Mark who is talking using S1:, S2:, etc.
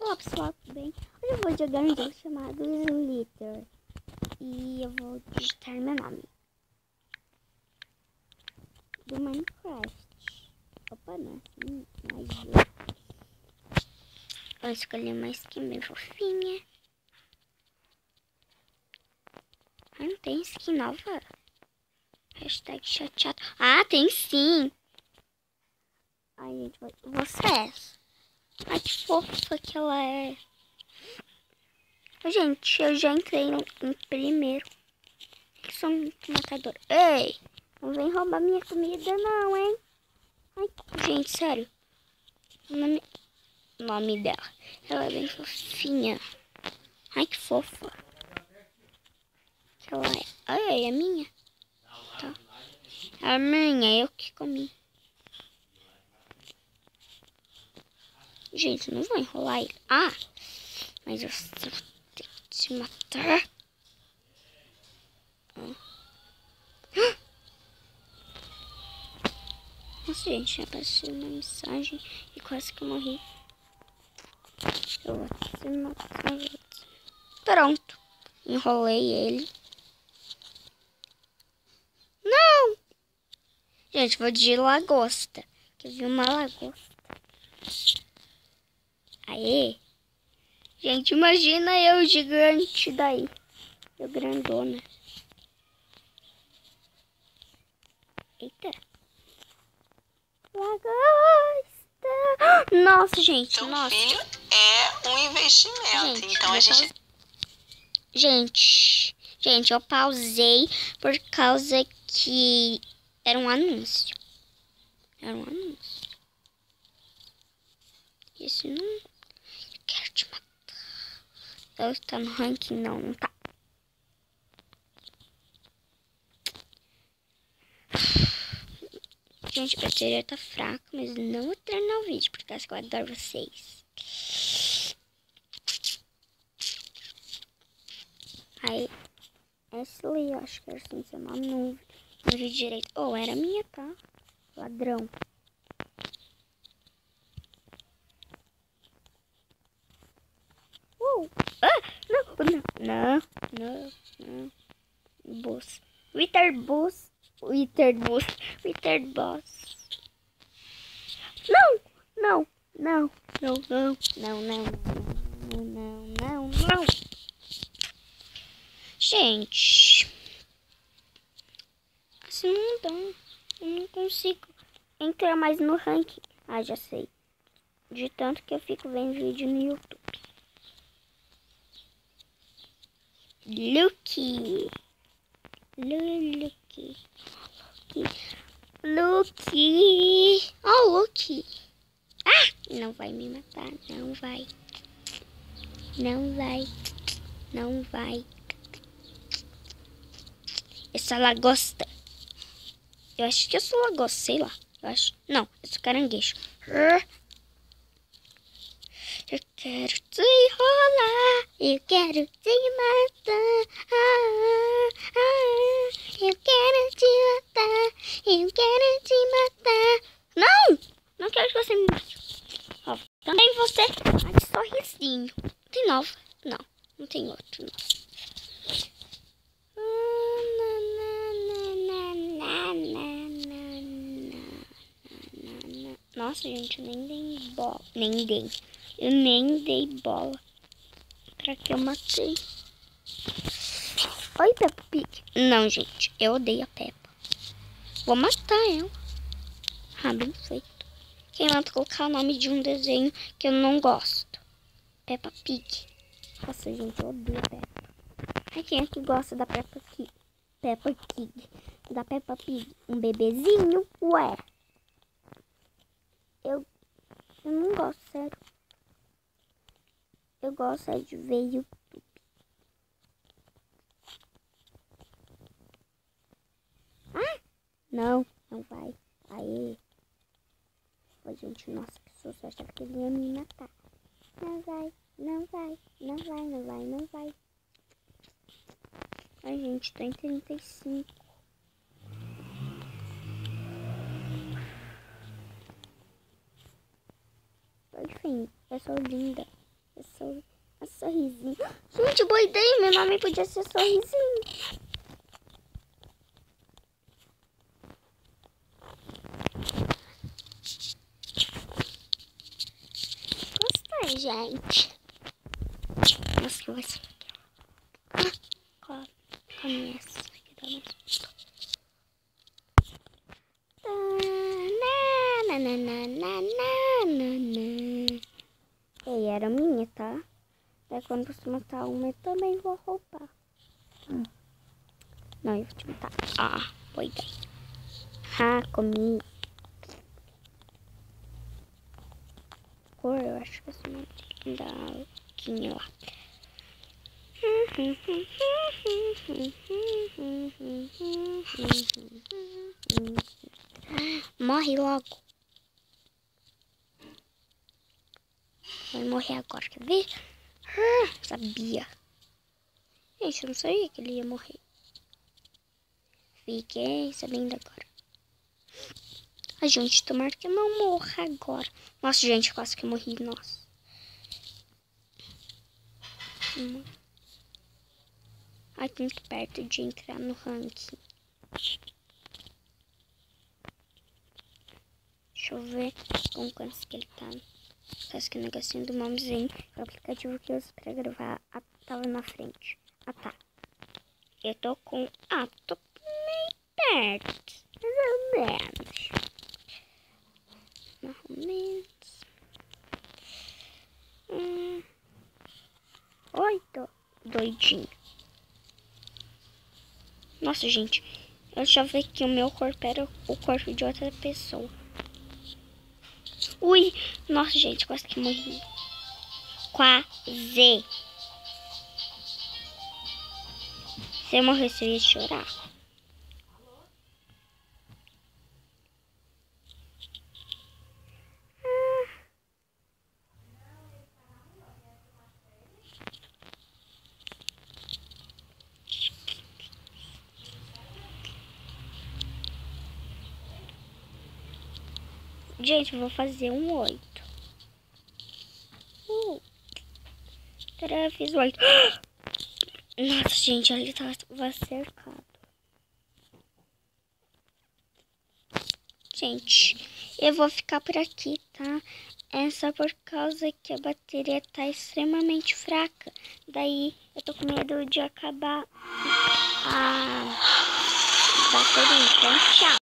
S1: Olá pessoal, tudo bem? Hoje eu vou jogar um jogo chamado Slither. E eu vou digitar meu nome. Do Minecraft. Opa, não, assim, mas eu escolhi uma skin bem fofinha. Ah, não tem skin nova? Hashtag chateado. Ah, tem sim! Ai, gente, você é essa. Ai, que fofa que ela é. Gente, eu já entrei em primeiro. Que sou muito matador. Ei, não vem roubar minha comida não, hein? Ai, gente, sério. O nome dela. Ela é bem fofinha. Ai, que fofa. Que ela é. Ai, é minha. Tá. É minha, eu que comi. Gente, não vou enrolar ele. Ah, mas eu tenho que te matar. Nossa, gente, apareceu uma mensagem e quase que eu morri. Eu vou te matar. Pronto. Enrolei ele. Não! Gente, vou de lagosta. Que eu vi uma lagosta. Aê! Gente, imagina eu gigante daí. Eu grandona. Eita. Lagosta. Nossa, gente.
S2: Seu
S1: nossa.
S2: filho é um investimento.
S1: Gente,
S2: então a gente...
S1: Gente, eu pausei por causa que era um anúncio. Era um anúncio. Isso não... Eu quero te matar. Eu estou no ranking, não tá. Gente, a bateria tá fraca, mas não vou terminar o vídeo, porque eu adoro vocês. Aí, essa ali, eu acho que era assim, seu nome, não vi direito. Oh, era minha, tá? Ladrão. Ah, não. Boss. Wither Boss. Não. Gente, assim não dá. Eu não consigo entrar mais no ranking. Ah, já sei. De tanto que eu fico vendo vídeo no YouTube. Lucky. Oh, Lucky. Ah, não vai me matar. Não vai. Essa lagosta. Eu acho que eu sou lagosta, sei lá. Eu acho. Não, eu sou caranguejo. Eu quero te enrolar. Eu quero te matar. Eu quero te matar. Não quero que você me mate. Ó, também você. Ai, que sorrisinho. Tem nova? Não tem outro. Não. Nossa, gente, eu nem dei bola. Eu nem dei bola. Pra que eu matei? Oi, Peppa Pig. Não, gente, eu odeio a Peppa. Vou matar ela. Ah, bem feito. Quem manda colocar o nome de um desenho que eu não gosto? Peppa Pig. Nossa, gente, eu odeio a Peppa. Ai, quem é que gosta da Peppa Pig? Da Peppa Pig. Um bebezinho? Ué. Eu não gosto, sério. Eu gosto de ver YouTube. Ah! Não vai. Aê. Pô, gente, nossa, que susto. Eu achava que ele ia me matar. Não vai. Ai, gente, tô em 35. Enfim, eu sou linda. Eu sorrisinho. Gente, boa ideia. Meu nome podia ser Sorrisinho. Gostei, gente. Nossa, que vai ser legal. Come essa aqui também. Ei, era minha, tá? Daí quando você matar uma, eu também vou roubar. Não, eu vou te matar. Ah, boa ideia. Comi. Cor, eu acho que esse nome da alquinha lá. Morre logo. Vai morrer agora, quer ver? Sabia. Gente, eu não sabia que ele ia morrer. Fiquei sabendo agora. Ai, gente, tomara que eu não morra agora. Nossa, gente, quase que eu morri. Nossa. Ai, tô muito perto de entrar no ranking. Deixa eu ver com quantos que ele tá. Parece que o negocinho do nomezinho. O aplicativo que eu uso pra gravar tava na frente. Tá. Eu tô com... tô meio perto. Mais ou menos. Oi, tô doidinho. Nossa, gente. Eu já vi que o meu corpo era o corpo de outra pessoa. Ui. Nossa, gente. Quase que morri. Quase. Se eu morresse, eu ia chorar. Gente, eu vou fazer um 8. Fiz 8. Nossa, gente, ele tava cercado. Gente, eu vou ficar por aqui, tá? É só por causa que a bateria tá extremamente fraca. Daí eu tô com medo de acabar a bateria. Então, tchau.